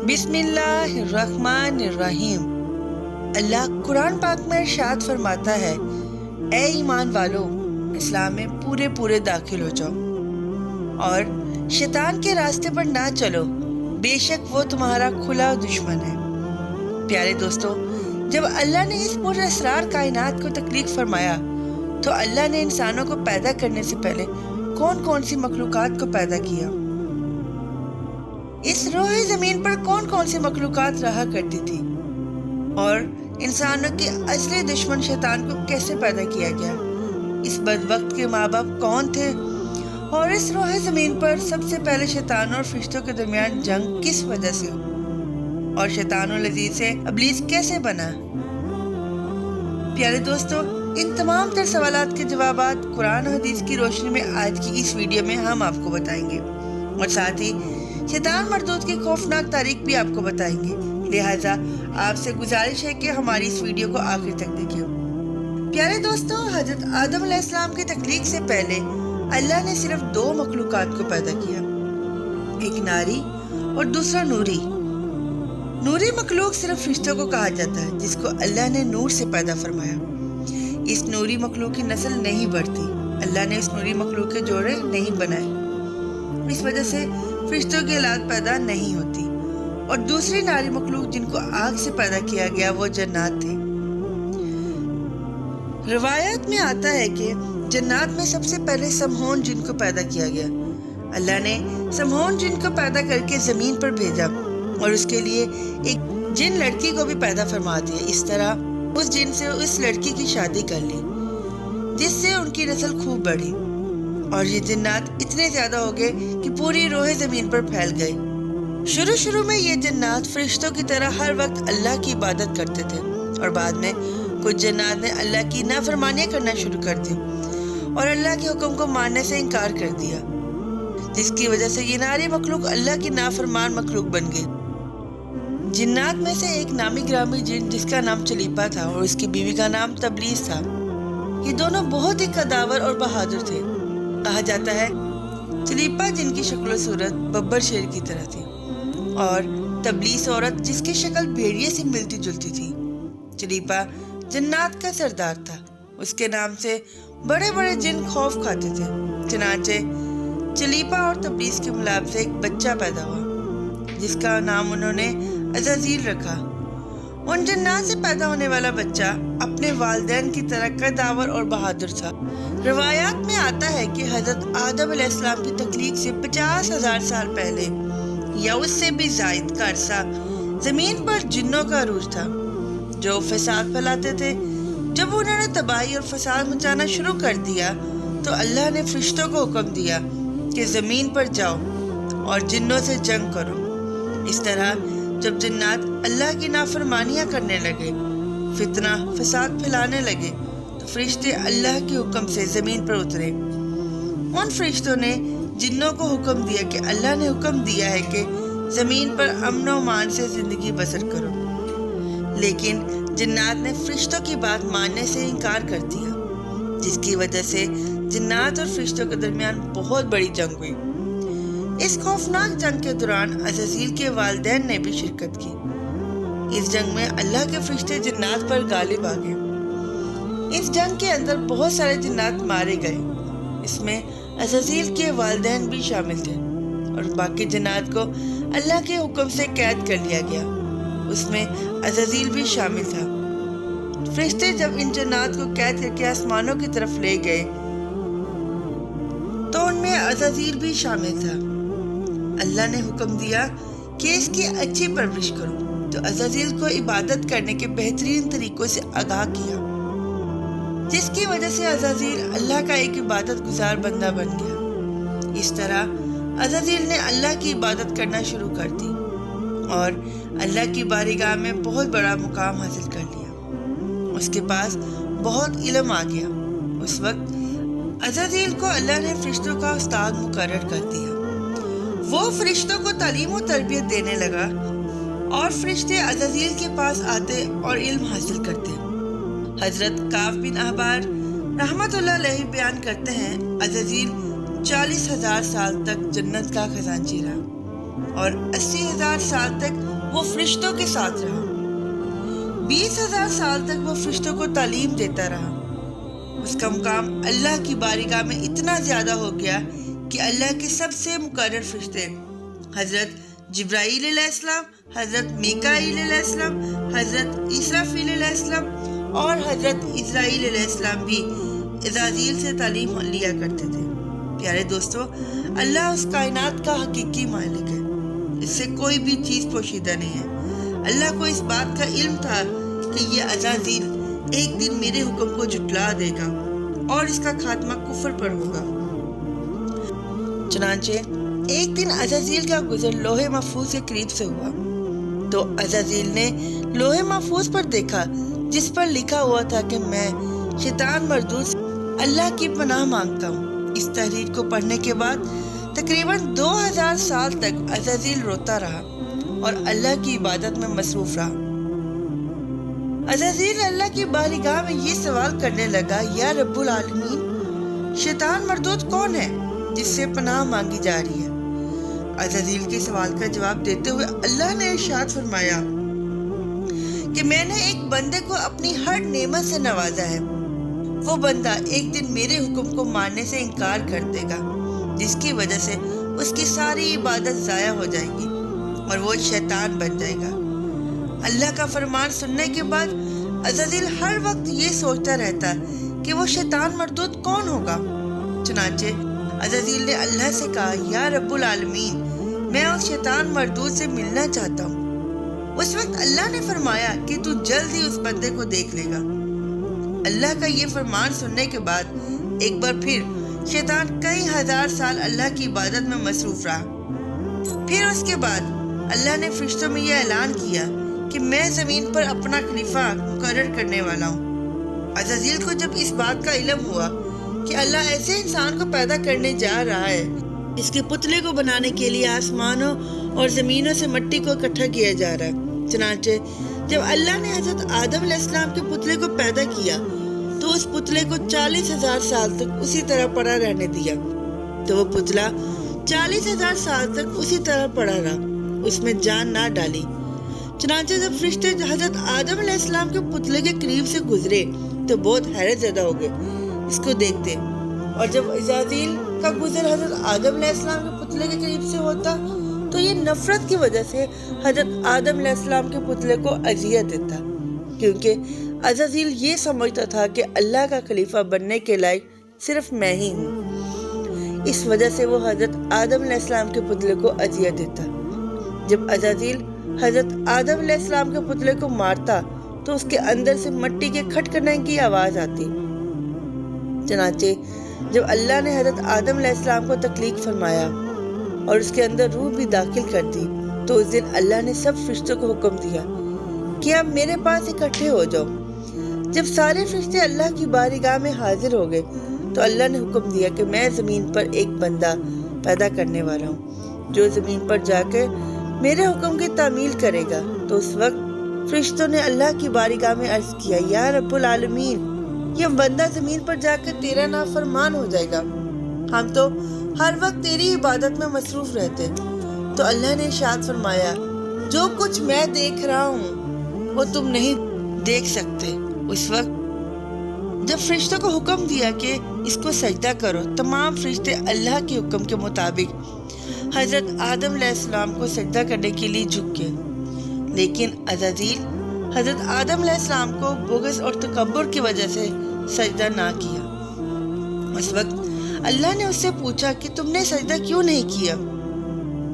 بسم اللہ الرحمن الرحیم۔ اللہ قرآن پاک میں ارشاد فرماتا ہے، اے ایمان والو، اسلام میں پورے داخل ہو جاؤ اور شیطان کے راستے پر نہ چلو، بے شک وہ تمہارا کھلا دشمن ہے۔ پیارے دوستو، جب اللہ نے اس پر اسرار کائنات کو تخلیق فرمایا تو اللہ نے انسانوں کو پیدا کرنے سے پہلے کون سی مخلوقات کو پیدا کیا؟ اس روح زمین پر کون سی مخلوقات رہا کرتی تھی؟ اور انسانوں کے اصلی دشمن شیطان کو کیسے پیدا کیا گیا؟ اس بدبخت کے ماں باپ کون تھے؟ اور اس روح زمین پر سب سے پہلے شیطان اور فرشتوں کے درمیان جنگ کس وجہ سے ہوئی؟ اور شیطان العزیز سے ابلیس کیسے بنا؟ پیارے دوستو، ان تمام تر سوالات کے جوابات قرآن و حدیث کی روشنی میں آج کی اس ویڈیو میں ہم آپ کو بتائیں گے، اور ساتھ ہی شیطان مردود کی خوفناک تاریخ بھی آپ کو بتائیں گے۔ لہٰذا آپ سے گزارش ہے کہ ہماری اس ویڈیو کو آخر تک دیکھیں۔ پیارے دوستو، حضرت آدم علیہ السلام کی تخلیق سے پہلے اللہ نے صرف 2 مخلوقات کو پیدا کیا، ایک ناری اور دوسرا نوری۔ نوری مخلوق صرف فرشتوں کو کہا جاتا ہے، جس کو اللہ نے نور سے پیدا فرمایا۔ اس نوری مخلوق کی نسل نہیں بڑھتی، اللہ نے اس نوری مخلوق کے جوڑے نہیں بنائے، اس وجہ سے فرشتوں کی اولاد پیدا نہیں ہوتی۔ اور دوسری ناری مخلوق جن کو آگ سے پیدا کیا گیا وہ جنات تھے۔ روایت میں آتا ہے کہ جنات میں سب سے پہلے سمہون جن کو پیدا کیا گیا۔ اللہ نے سمہون جن کو پیدا کر کے زمین پر بھیجا اور اس کے لیے ایک جن لڑکی کو بھی پیدا فرما دیا۔ اس طرح اس جن سے اس لڑکی کی شادی کر لی، جس سے ان کی نسل خوب بڑھی، اور یہ جنات اتنے زیادہ ہو گئے کہ پوری روح زمین پر پھیل گئے۔ شروع میں یہ جنات فرشتوں کی طرح ہر وقت اللہ کی عبادت کرتے تھے، اور بعد میں کچھ جنات نے اللہ کی نافرمانیاں کرنا شروع کر دی اور اللہ کے حکم کو ماننے سے انکار کر دیا، جس کی وجہ سے یہ ناری مخلوق اللہ کی نافرمان مخلوق بن گئی۔ جنات میں سے ایک نامی گرامی جن جس کا نام چلیپا تھا اور اس کی بیوی کا نام تبلیس تھا۔ یہ دونوں بہت ہی قداور اور بہادر تھے۔ کہا جاتا ہے چلیپا جن کی شکل و صورت ببر شیر کی طرح تھی، اور تبلیس عورت جس کی شکل بھیڑیے سے ملتی جلتی تھی۔ چلیپا جنات کا سردار تھا، اس کے نام سے بڑے جن خوف کھاتے تھے۔ چنانچہ چلیپا اور تبلیس کے ملاپ سے ایک بچہ پیدا ہوا، جس کا نام انہوں نے عزازیل رکھا۔ ان جنات سے پیدا ہونے والا بچہ اپنے والدین کی طرح قداور اور بہادر تھا۔ روایات میں آتا ہے کہ حضرت آدم علیہ السلام کی تخلیق سے 50,000 سال پہلے یا اس سے بھی زائد کا عرصہ زمین پر جنوں کا عروج تھا، جو فساد پھیلاتے تھے۔ جب انہوں نے تباہی اور فساد مچانا شروع کر دیا تو اللہ نے فرشتوں کو حکم دیا کہ زمین پر جاؤ اور جنوں سے جنگ کرو۔ اس طرح جب جنات اللہ کی نافرمانیاں کرنے لگے، فتنہ فساد پھیلانے لگے، تو فرشتے اللہ کے حکم سے زمین پر اترے۔ ان فرشتوں نے جنوں کو حکم دیا کہ اللہ نے حکم دیا ہے کہ زمین پر امن و امان سے زندگی بسر کرو، لیکن جنات نے فرشتوں کی بات ماننے سے انکار کر دیا، جس کی وجہ سے جنات اور فرشتوں کے درمیان بہت بڑی جنگ ہوئی۔ اس خوفناک جنگ کے دوران عزازیل کے والدین نے بھی شرکت کی۔ اس جنگ میں اللہ کے فرشتے جنات پر غالب آ گئے۔ اس جنگ کے اندر بہت سارے جنات مارے گئے، اس میں عزازیل کے والدین بھی شامل تھے، اور باقی جنات کو اللہ کے حکم سے قید کر لیا گیا، اس میں عزازیل بھی شامل تھا۔ فرشتے جب ان جنات کو قید کر کے آسمانوں کی طرف لے گئے تو ان میں عزازیل بھی شامل تھا۔ اللہ نے حکم دیا کہ اس کی اچھی پرورش کرو، تو عزازیل کو عبادت کرنے کے بہترین طریقوں سے آگاہ کیا، جس کی وجہ سے عزازیل اللہ کا ایک عبادت گزار بندہ بن گیا۔ اس طرح عزازیل نے اللہ کی عبادت کرنا شروع کر دی اور اللہ کی بارگاہ میں بہت بڑا مقام حاصل کر لیا۔ اس کے پاس بہت علم آ گیا۔ اس وقت عزازیل کو اللہ نے فرشتوں کا استاد مقرر کر دیا۔ وہ فرشتوں کو تعلیم و تربیت دینے لگا، اور فرشتے عزازیل کے پاس آتے اور علم حاصل کرتے۔ حضرت کعب بن احبار رحمت اللہ علیہ بیان کرتے ہیں، عزازیل 40,000 سال تک جنت کا خزانچی رہا، اور 80,000 سال تک وہ فرشتوں کے ساتھ رہا۔ 20,000 سال تک وہ فرشتوں کو تعلیم دیتا رہا۔ اس کا مقام اللہ کی بارگاہ میں اتنا زیادہ ہو گیا کہ اللہ کے سب سے مقرر فرشتے حضرت جبرائیل علیہ السلام، حضرت میکائیل علیہ السلام، حضرت اسرافیل علیہ السلام اور حضرت اسرائیل علیہ السلام بھی عزازیل سے تعلیم لیا کرتے تھے۔ پیارے دوستو، اللہ اس کائنات کا حقیقی مالک ہے، اس سے کوئی بھی چیز پوشیدہ نہیں ہے۔ اللہ کو اس بات کا علم تھا کہ یہ عزازیل ایک دن میرے حکم کو جھٹلا دے گا اور اس کا خاتمہ کفر پر ہوگا۔ چنانچہ ایک دن عزازیل کا گزر لوح محفوظ کے قریب سے ہوا تو عزازیل نے لوح محفوظ پر دیکھا جس پر لکھا ہوا تھا کہ میں شیطان مردود سے اللہ کی پناہ مانگتا ہوں۔ اس تحریر کو پڑھنے کے بعد تقریباً 2000 سال تک عزازیل روتا رہا اور اللہ کی عبادت میں مصروف رہا۔ عزازیل اللہ کی بارگاہ میں یہ سوال کرنے لگا، یا رب العالمین، شیطان مردود کون ہے جس سے پناہ مانگی جا رہی ہے؟ عزازیل کے سوال کا جواب دیتے ہوئے اللہ نے ارشاد فرمایا کہ میں نے ایک بندے کو اپنی ہر نعمت سے نوازا ہے۔ وہ بندہ ایک دن میرے حکم کو ماننے سے انکار کر دے گا، جس کی وجہ سے اس کی ساری عبادت ضائع ہو جائے گی اور وہ شیطان بن جائے گا۔ اللہ کا فرمان سننے کے بعد عزازیل ہر وقت یہ سوچتا رہتا کہ وہ شیطان مردود کون ہوگا۔ چنانچہ عزازیل نے اللہ سے کہا، یا رب العالمین، میں اس شیطان مردود سے ملنا چاہتا ہوں۔ اس وقت اللہ نے فرمایا کہ تو جلد ہی اس بندے کو دیکھ لے گا۔ اللہ کا یہ فرمان سننے کے بعد ایک بار پھر شیطان کئی ہزار سال اللہ کی عبادت میں مصروف رہا۔ پھر اس کے بعد اللہ نے فرشتوں میں یہ اعلان کیا کہ میں زمین پر اپنا خلیفہ مقرر کرنے والا ہوں۔ عزازیل کو جب اس بات کا علم ہوا کہ اللہ ایسے انسان کو پیدا کرنے جا رہا ہے اس کے پتلے کو بنانے کے لیے آسمانوں اور زمینوں سے مٹی کو اکٹھا کیا جا رہا ہے، چنانچہ جب اللہ نے حضرت آدم علیہ السلام کے پتلے کو پیدا کیا تو اس پتلے کو 40,000 سال تک اسی طرح پڑا رہنے دیا، تو وہ پتلا 40,000 سال تک اسی طرح پڑا رہا، اس میں جان نہ ڈالی۔ چنانچہ جب فرشتے حضرت آدم علیہ السلام کے پتلے کے قریب سے گزرے تو بہت حیرت زدہ ہو گئے اس کو دیکھتے، اور جب عزازیل کا گزر حضرت آدم علیہ السلام کے پتلے کے قریب سے ہوتا تو یہ نفرت کی وجہ سے حضرت آدم علیہ السلام کے پتلے کو اذیت دیتا، کیونکہ عزازیل یہ سمجھتا تھا کہ اللہ کا خلیفہ بننے کے لائق صرف میں ہی ہوں۔ اس وجہ سے وہ حضرت آدم علیہ السلام کے پتلے کو اذیت دیتا۔ جب عزازیل حضرت آدم علیہ السلام کے پتلے کو مارتا تو اس کے اندر سے مٹی کے کھٹکنے کی آواز آتی۔ چنانچہ جب اللہ نے حضرت آدم علیہ السلام کو تخلیق فرمایا اور اس کے اندر روح بھی داخل کر دی تو اس دن اللہ نے سب فرشتوں کو حکم دیا کہ اب میرے پاس اکٹھے ہو جاؤ۔ جب سارے فرشتے اللہ کی بارگاہ میں حاضر ہو گئے تو اللہ نے حکم دیا کہ میں زمین پر ایک بندہ پیدا کرنے والا ہوں جو زمین پر جا کر میرے حکم کی تعمیل کرے گا۔ تو اس وقت فرشتوں نے اللہ کی بارگاہ میں عرض کیا، یا رب العالمین، یہ بندہ زمین پر جا کر تیرا نافرمان ہو جائے گا، ہم تو ہر وقت تیری عبادت میں مصروف رہتے۔ تو اللہ نے ارشاد فرمایا، جو کچھ میں دیکھ رہا ہوں وہ تم نہیں دیکھ سکتے۔ اس وقت جب فرشتوں کو حکم دیا کہ اس کو سجدہ کرو، تمام فرشتے اللہ کے حکم کے مطابق حضرت آدم علیہ السلام کو سجدہ کرنے کے لیے جھک گئے، لیکن عزازیل حضرت آدم علیہ السلام کو بغض اور تکبر کی وجہ سے سجدہ نہ کیا۔ اس وقت اللہ نے اس سے پوچھا کہ تم نے سجدہ کیوں نہیں کیا؟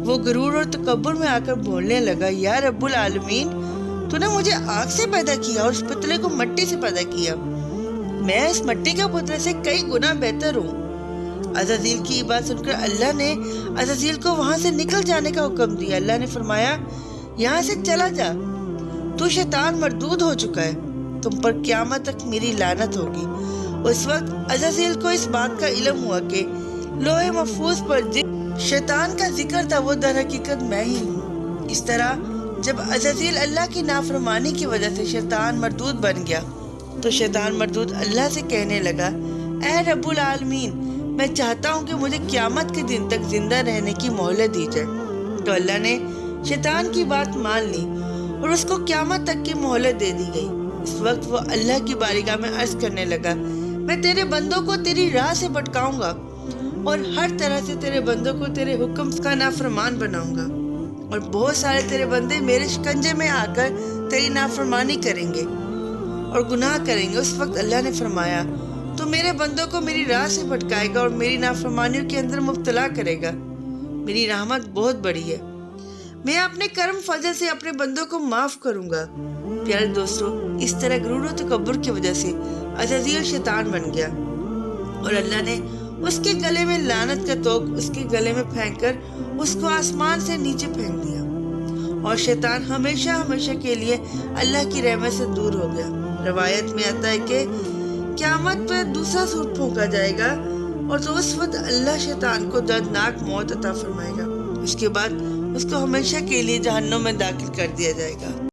وہ غرور اور تکبر میں آ کر بولنے لگا، یا رب العالمین، تو نے مجھے آگ سے پیدا کیا اور اس پتلے کو مٹی سے پیدا کیا، میں اس مٹی کے پتلے سے کئی گنا بہتر ہوں۔ عزازیل کی بات سن کر اللہ نے عزازیل کو وہاں سے نکل جانے کا حکم دیا۔ اللہ نے فرمایا، یہاں سے چلا جا، تو شیطان مردود ہو چکا ہے، تم پر قیامت تک میری لعنت ہوگی۔ اس وقت عزازیل کو اس بات کا علم ہوا کہ لوح محفوظ پر جس شیطان کا ذکر تھا وہ در حقیقت میں ہی ہوں۔ اس طرح جب عزازیل اللہ کی نافرمانی کی وجہ سے شیطان مردود بن گیا تو شیطان مردود اللہ سے کہنے لگا، اے رب العالمین، میں چاہتا ہوں کہ مجھے قیامت کے دن تک زندہ رہنے کی مہلت دی جائے۔ تو اللہ نے شیطان کی بات مان لی اور اس کو قیامت تک کی مہلت دے دی گئی۔ اس وقت وہ اللہ کی بارگاہ میں عرض کرنے لگا، میں تیرے بندوں کو تیری راہ سے بھٹکاؤں گا اور ہر طرح سے تیرے بندوں کو تیرے حکم کا نافرمان بناؤں گا، اور بہت سارے تیرے بندے میرے شکنجے میں آ کر تیری نافرمانی کریں گے اور گناہ کریں گے۔ اس وقت اللہ نے فرمایا، تو میرے بندوں کو میری راہ سے بھٹکائے گا اور میری نافرمانیوں کے اندر مبتلا کرے گا، میری رحمت بہت بڑی ہے، میں اپنے کرم فضل سے اپنے بندوں کو معاف کروں گا۔ پیارے دوستو، اس طرح غرور و تکبر کی وجہ سے عزازیل شیطان بن گیا اور اللہ نے اس کے گلے میں لعنت کا توق اس کے گلے میں پھینک کر اس کو آسمان سے نیچے پھینک دیا، اور شیطان ہمیشہ ہمیشہ کے لیے اللہ کی رحمت سے دور ہو گیا۔ روایت میں آتا ہے کہ قیامت پر دوسرا سور پھونکا جائے گا اور تو اس وقت اللہ شیطان کو دردناک موت عطا فرمائے گا، اس کے بعد اس کو ہمیشہ کے لیے جہنم میں داخل کر دیا جائے گا۔